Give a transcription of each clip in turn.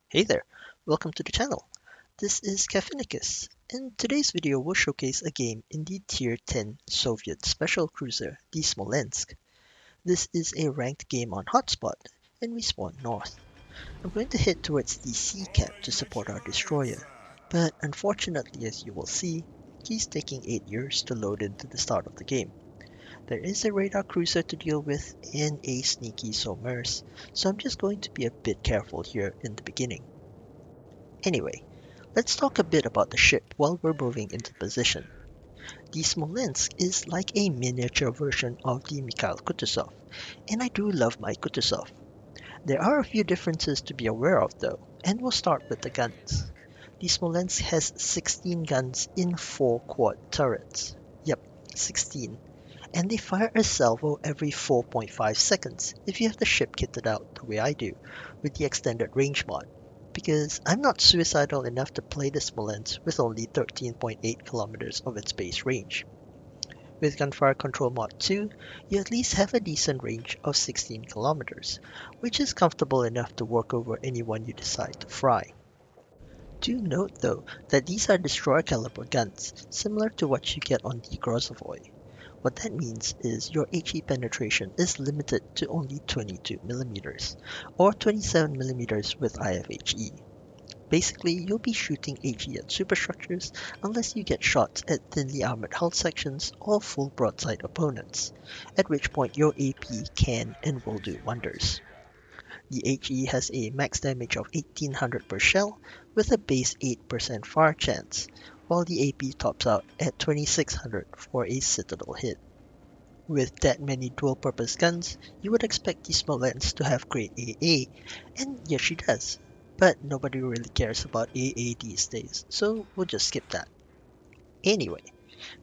Hey there, welcome to the channel. This is Caffeinicus, and today's video will showcase a game in the Tier 10 Soviet special cruiser, the Smolensk. This is a ranked game on Hotspot, and we spawn north. I'm going to head towards the sea cap to support our destroyer, but unfortunately, as you will see, he's taking 8 years to load into the start of the game. There is a radar cruiser to deal with and a sneaky submerse, so I'm just going to be a bit careful here in the beginning. Anyway, let's talk a bit about the ship while we're moving into position. The Smolensk is like a miniature version of the Mikhail Kutuzov, and I do love my Kutuzov. There are a few differences to be aware of though, and we'll start with the guns. The Smolensk has 16 guns in 4 quad turrets. Yep, 16. And they fire a salvo every 4.5 seconds if you have the ship kitted out the way I do, with the extended range mod, because I'm not suicidal enough to play the Smolensk with only 13.8 kilometers of its base range. With Gunfire Control Mod 2, you at least have a decent range of 16 kilometers, which is comfortable enough to work over anyone you decide to fry. Do note though that these are destroyer caliber guns, similar to what you get on the Grozovoi. What that means is your HE penetration is limited to only 22mm, or 27mm with IFHE. Basically, you'll be shooting HE at superstructures unless you get shots at thinly armored hull sections or full broadside opponents, at which point your AP can and will do wonders. The HE has a max damage of 1800 per shell with a base 8% fire chance, while the AP tops out at 2600 for a citadel hit. With that many dual-purpose guns, you would expect the Smolensk to have great AA, and yes she does. But nobody really cares about AA these days, so we'll just skip that. Anyway,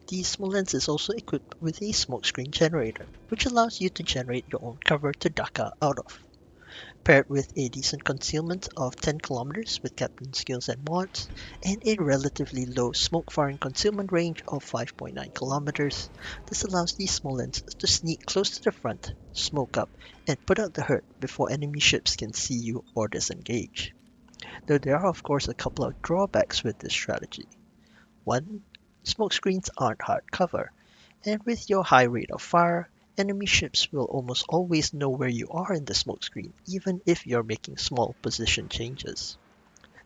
the Smolensk is also equipped with a smokescreen generator, which allows you to generate your own cover to duck out of. Paired with a decent concealment of 10 kilometers with captain skills and mods, and a relatively low smoke firing concealment range of 5.9 kilometers, this allows these Smolensk to sneak close to the front, smoke up, and put out the hurt before enemy ships can see you or disengage. Though there are of course a couple of drawbacks with this strategy. One, smoke screens aren't hard cover, and with your high rate of fire, enemy ships will almost always know where you are in the smokescreen, even if you're making small position changes.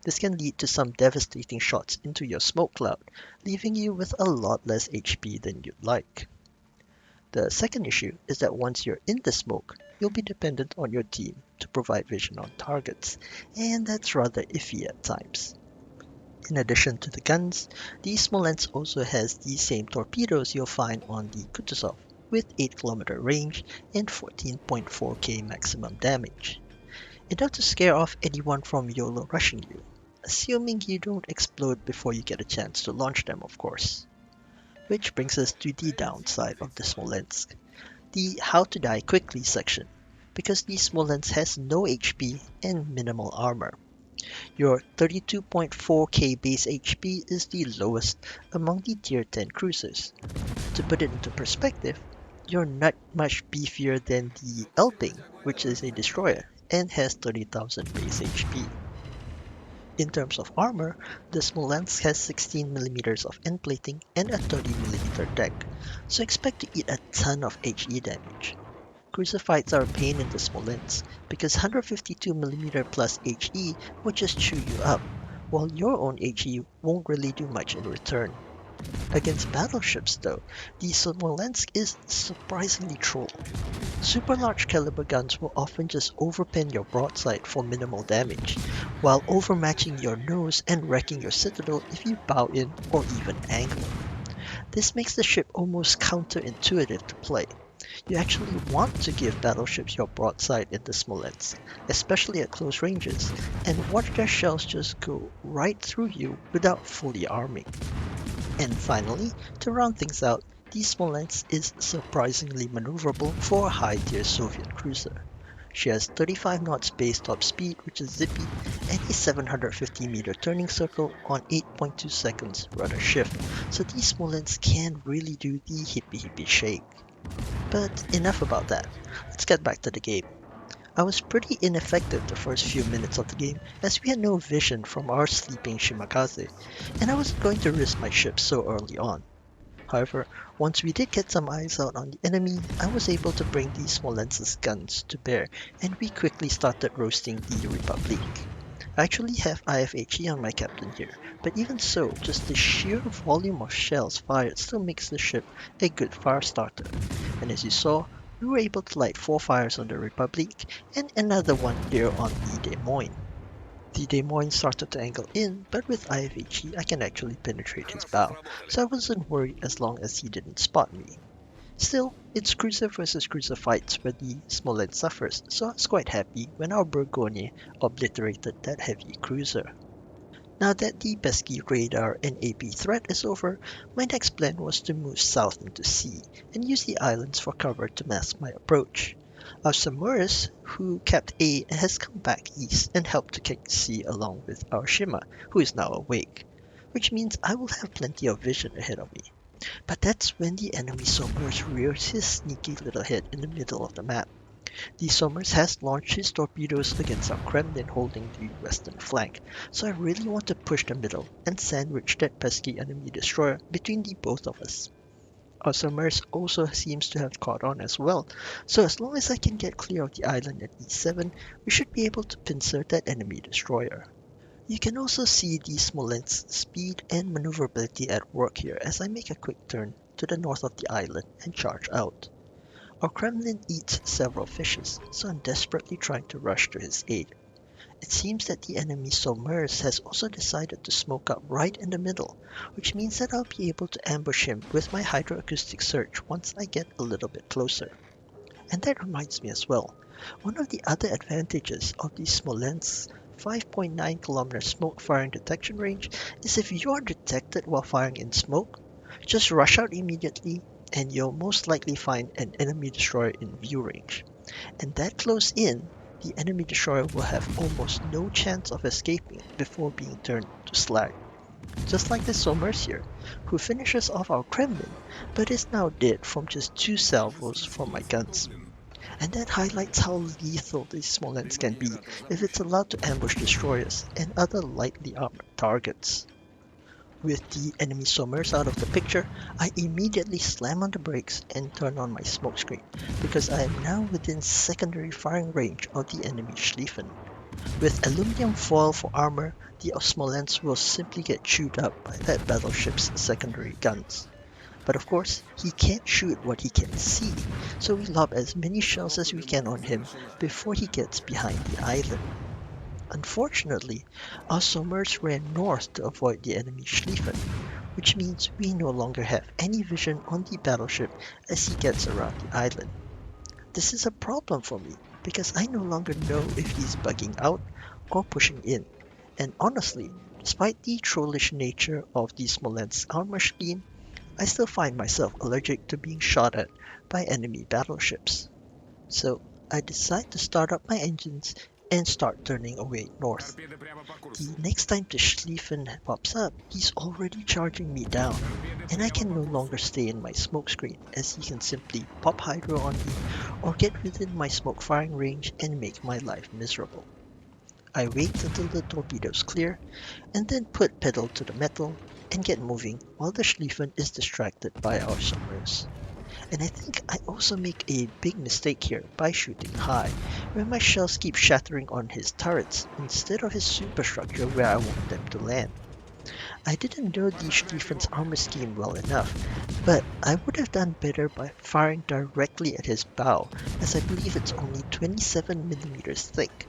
This can lead to some devastating shots into your smoke cloud, leaving you with a lot less HP than you'd like. The second issue is that once you're in the smoke, you'll be dependent on your team to provide vision on targets, and that's rather iffy at times. In addition to the guns, the Smolensk also has the same torpedoes you'll find on the Kutuzov, with 8 km range and 14.4k maximum damage. Enough to scare off anyone from YOLO rushing you, assuming you don't explode before you get a chance to launch them of course. Which brings us to the downside of the Smolensk, the how to die quickly section, because the Smolensk has no HP and minimal armor. Your 32.4k base HP is the lowest among the tier 10 cruisers. To put it into perspective, you're not much beefier than the Elbing, which is a destroyer and has 30,000 base HP. In terms of armor, the Smolensk has 16mm of end plating and a 30mm deck, so expect to eat a ton of HE damage. Cruiser fights are a pain in the Smolensk because 152mm plus HE will just chew you up, while your own HE won't really do much in return. Against battleships though, the Smolensk is surprisingly troll. Super large caliber guns will often just overpen your broadside for minimal damage, while overmatching your nose and wrecking your citadel if you bow in or even angle. This makes the ship almost counterintuitive to play. You actually want to give battleships your broadside in the Smolensk, especially at close ranges, and watch their shells just go right through you without fully arming. And finally, to round things out, the Smolensk is surprisingly maneuverable for a high-tier Soviet cruiser. She has 35 knots base top speed, which is zippy, and a 750-meter turning circle on 8.2 seconds rudder shift, so these Smolensk can really do the hippie shake. But enough about that, let's get back to the game. I was pretty ineffective the first few minutes of the game as we had no vision from our sleeping Shimakaze, and I wasn't going to risk my ship so early on. However, once we did get some eyes out on the enemy, I was able to bring the Smolensk's guns to bear, and we quickly started roasting the Republic. I actually have IFHE on my captain here, but even so, just the sheer volume of shells fired still makes the ship a good fire starter. And as you saw, we were able to light 4 fires on the Republic and another one here on the Des Moines. The Des Moines started to angle in, but with IFHE I can actually penetrate his bow, so I wasn't worried as long as he didn't spot me. Still, it's cruiser versus cruiser fights where the Smolensk suffers, so I was quite happy when our Bourgogne obliterated that heavy cruiser. Now that the pesky radar and AP threat is over, my next plan was to move south into sea and use the islands for cover to mask my approach. Our Samurus, who kept A, has come back east and helped to kick C along with our Shima, who is now awake, which means I will have plenty of vision ahead of me. But that's when the enemy Somers rears his sneaky little head in the middle of the map. The Somers has launched his torpedoes against our Kremlin holding the western flank, so I really want to push the middle and sandwich that pesky enemy destroyer between the both of us. Our Somers also seems to have caught on as well, so as long as I can get clear of the island at E7, we should be able to pincer that enemy destroyer. You can also see the Smolensk speed and maneuverability at work here as I make a quick turn to the north of the island and charge out. Our Kremlin eats several fishes, so I'm desperately trying to rush to his aid. It seems that the enemy Somers has also decided to smoke up right in the middle, which means that I'll be able to ambush him with my hydroacoustic search once I get a little bit closer. And that reminds me as well, one of the other advantages of the Smolensk's 5.9 km smoke firing detection range is if you are detected while firing in smoke, just rush out immediately and you'll most likely find an enemy destroyer in view range. And that close in, the enemy destroyer will have almost no chance of escaping before being turned to slag. Just like the Somers here, who finishes off our Kremlin, but is now dead from just 2 salvos from my guns. And that highlights how lethal these Smolensk can be if it's allowed to ambush destroyers and other lightly armored targets. With the enemy Somers out of the picture, I immediately slam on the brakes and turn on my smokescreen, because I am now within secondary firing range of the enemy Schlieffen. With aluminum foil for armor, the Smolensk will simply get chewed up by that battleship's secondary guns. But of course, he can't shoot what he can see, so we lob as many shells as we can on him before he gets behind the island. Unfortunately, our Somers ran north to avoid the enemy Schlieffen, which means we no longer have any vision on the battleship as he gets around the island. This is a problem for me, because I no longer know if he's bugging out or pushing in, and honestly, despite the trollish nature of the Smolensk armor scheme, I still find myself allergic to being shot at by enemy battleships. So I decide to start up my engines and start turning away north. The next time the Schlieffen pops up, he's already charging me down, and I can no longer stay in my smoke screen as he can simply pop hydro on me or get within my smoke firing range and make my life miserable. I wait until the torpedoes clear and then put pedal to the metal and get moving while the Schlieffen is distracted by our Somers. And I think I also make a big mistake here by shooting high, where my shells keep shattering on his turrets instead of his superstructure where I want them to land. I didn't know the Schlieffen's armor scheme well enough, but I would have done better by firing directly at his bow, as I believe it's only 27 mm thick,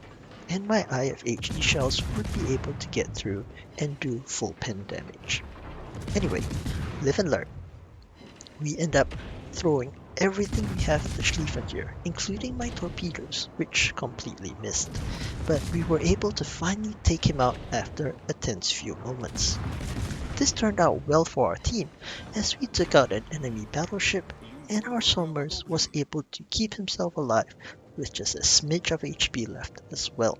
and my IFHE shells would be able to get through and do full pen damage. Anyway, live and learn. We end up throwing everything we have at the Schlieffen here, including my torpedoes, which completely missed. But we were able to finally take him out after a tense few moments. This turned out well for our team, as we took out an enemy battleship, and our Somers was able to keep himself alive with just a smidge of HP left as well.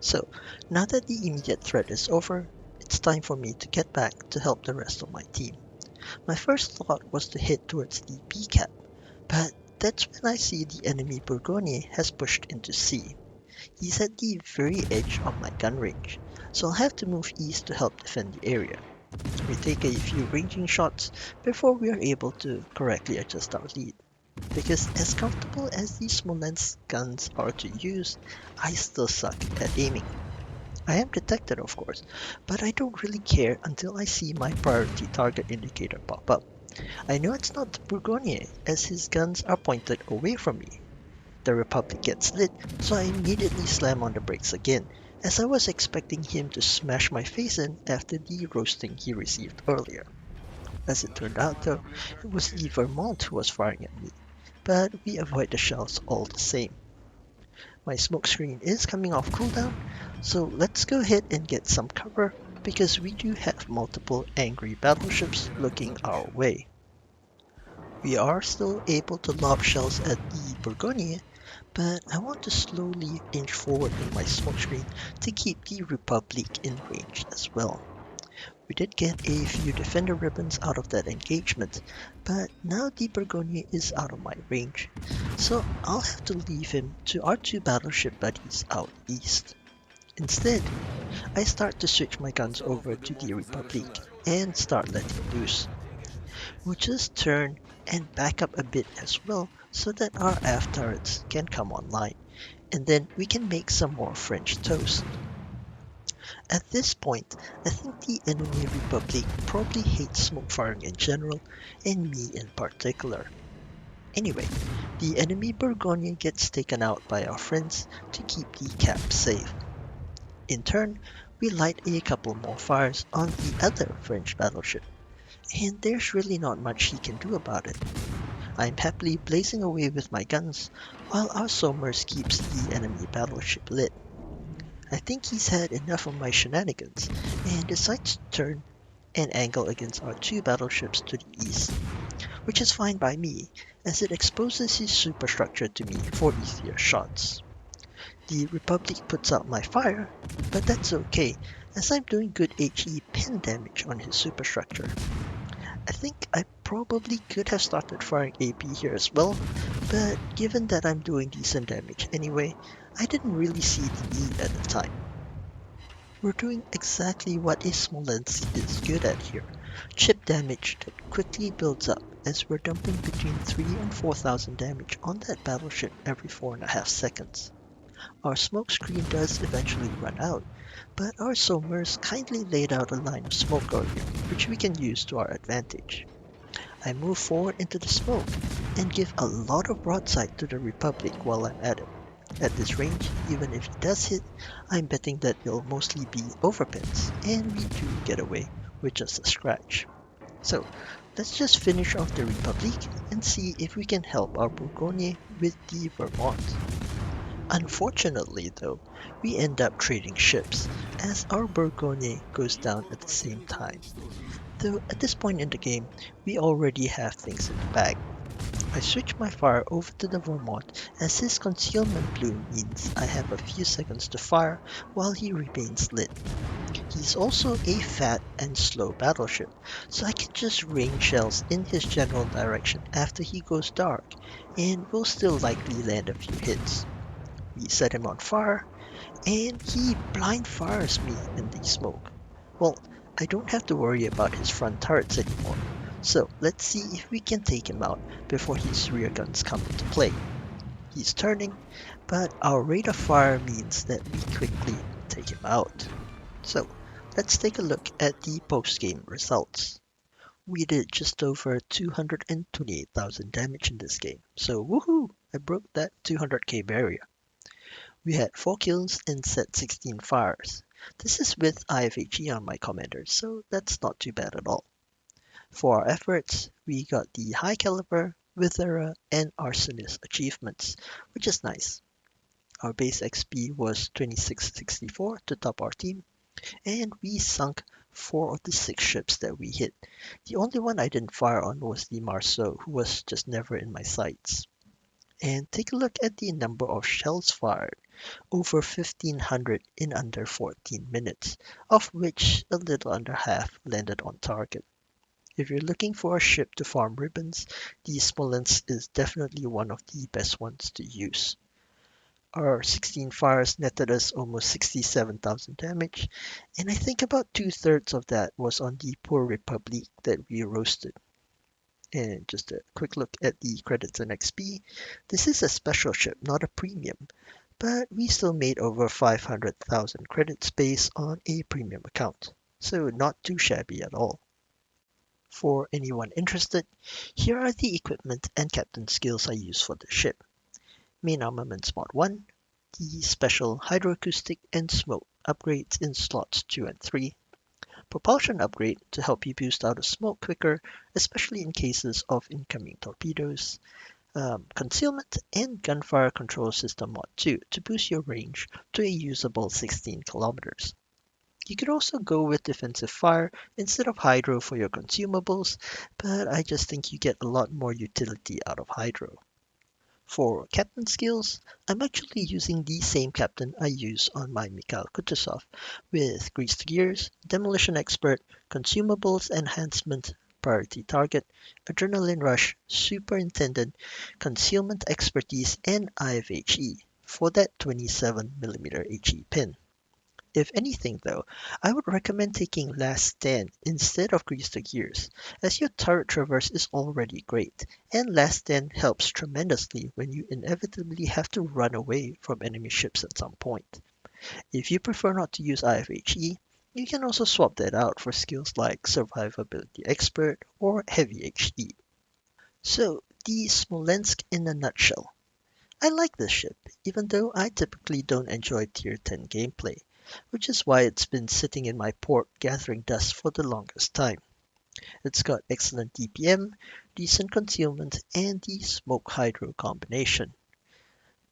So, now that the immediate threat is over, it's time for me to get back to help the rest of my team. My first thought was to head towards the B cap, but That's when I see the enemy Bourgogne has pushed into C. He's at the very edge of my gun range, so I'll have to move east to help defend the area. We take a few ranging shots before we are able to correctly adjust our lead. Because as comfortable as these Smolensk guns are to use, I still suck at aiming. I am detected, of course, but I don't really care until I see my priority target indicator pop up. I know it's not the Bourgogne, as his guns are pointed away from me. The Republic gets lit, so I immediately slam on the brakes again, as I was expecting him to smash my face in after the roasting he received earlier. As it turned out, though, it was the Vermont who was firing at me, but we avoid the shells all the same. My smoke screen is coming off cooldown, so let's go ahead and get some cover because we do have multiple angry battleships looking our way. We are still able to lob shells at the Bourgogne, but I want to slowly inch forward in my smoke screen to keep the Republic in range as well. We did get a few defender ribbons out of that engagement, but now the Bourgogne is out of my range, so I'll have to leave him to our two battleship buddies out east. Instead, I start to switch my guns over to the Republic and start letting loose. We'll just turn and back up a bit as well so that our aft turrets can come online, and then we can make some more French toast. At this point, I think the enemy Republic probably hates smoke firing in general, and me in particular. Anyway, the enemy Bourgogne gets taken out by our friends to keep the cap safe. In turn, we light a couple more fires on the other French battleship, and there's really not much he can do about it. I'm happily blazing away with my guns, while our Somers keeps the enemy battleship lit. I think he's had enough of my shenanigans, and decides to turn and angle against our two battleships to the east, which is fine by me, as it exposes his superstructure to me for easier shots. The Republic puts out my fire, but that's okay, as I'm doing good HE pin damage on his superstructure. I think I probably could have started firing AP here as well, but given that I'm doing decent damage anyway, I didn't really see the need at the time. We're doing exactly what a Smolensk is good at here, chip damage that quickly builds up as we're dumping between 3 and 4,000 damage on that battleship every 4.5 seconds. Our smoke screen does eventually run out, but our Somers kindly laid out a line of smoke earlier, which we can use to our advantage. I move forward into the smoke and give a lot of broadside to the Republic while I'm at it. At this range, even if he does hit, I'm betting that it'll mostly be overpins, and we do get away with just a scratch. So, let's just finish off the Republic and see if we can help our Bourgogne with the Vermont. Unfortunately though, we end up trading ships, as our Bourgogne goes down at the same time. Though at this point in the game, we already have things in the bag. I switch my fire over to the Vermont as his concealment bloom means I have a few seconds to fire while he remains lit. He's also a fat and slow battleship, so I can just rain shells in his general direction after he goes dark, and will still likely land a few hits. We set him on fire, and he blind fires me in the smoke. Well, I don't have to worry about his front turrets anymore, so let's see if we can take him out before his rear guns come into play. He's turning, but our rate of fire means that we quickly take him out. So, let's take a look at the post-game results. We did just over 228,000 damage in this game, so woohoo! I broke that 200k barrier. We had 4 kills and set 16 fires. This is with IFHE on my commander, so that's not too bad at all. For our efforts, we got the High Caliber, Witherer, and Arsonist achievements, which is nice. Our base XP was 2664 to top our team, and we sunk 4 of the 6 ships that we hit. The only one I didn't fire on was the Marceau, who was just never in my sights. And take a look at the number of shells fired, over 1,500 in under 14 minutes, of which a little under half landed on target. If you're looking for a ship to farm ribbons, the Smolensk is definitely one of the best ones to use. Our 16 fires netted us almost 67,000 damage, and I think about two-thirds of that was on the poor Republic that we roasted. And just a quick look at the credits and XP. This is a special ship, not a premium, but we still made over 500,000 credits based on a premium account, so not too shabby at all. For anyone interested, here are the equipment and captain skills I use for the ship. Main armament mod 1, the special hydroacoustic and smoke upgrades in slots 2 and 3, propulsion upgrade to help you boost out of smoke quicker, especially in cases of incoming torpedoes, concealment and gunfire control system mod 2 to boost your range to a usable 16 kilometers. You could also go with defensive fire instead of hydro for your consumables, but I just think you get a lot more utility out of hydro. For captain skills, I'm actually using the same captain I use on my Mikhail Kutuzov with greased gears, demolition expert, consumables enhancement, priority target, adrenaline rush, superintendent, concealment expertise, and IFHE for that 27mm HE pin. If anything, though, I would recommend taking Last Stand instead of Grease the Gears, as your turret traverse is already great, and Last Stand helps tremendously when you inevitably have to run away from enemy ships at some point. If you prefer not to use IFHE, you can also swap that out for skills like Survivability Expert or Heavy HE. So, the Smolensk in a nutshell. I like this ship, even though I typically don't enjoy Tier 10 gameplay, which is why it's been sitting in my port gathering dust for the longest time. It's got excellent DPM, decent concealment, and the smoke hydro combination.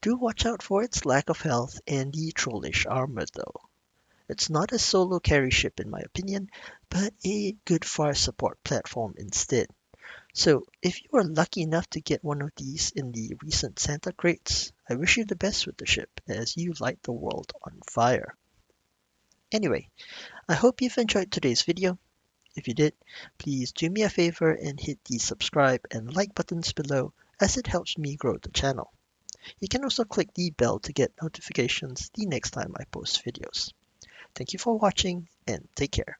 Do watch out for its lack of health and the trollish armor though. It's not a solo carry ship in my opinion, but a good fire support platform instead. So, if you are lucky enough to get one of these in the recent Santa crates, I wish you the best with the ship as you light the world on fire. Anyway, I hope you've enjoyed today's video. If you did, please do me a favor and hit the subscribe and like buttons below as it helps me grow the channel. You can also click the bell to get notifications the next time I post videos. Thank you for watching and take care.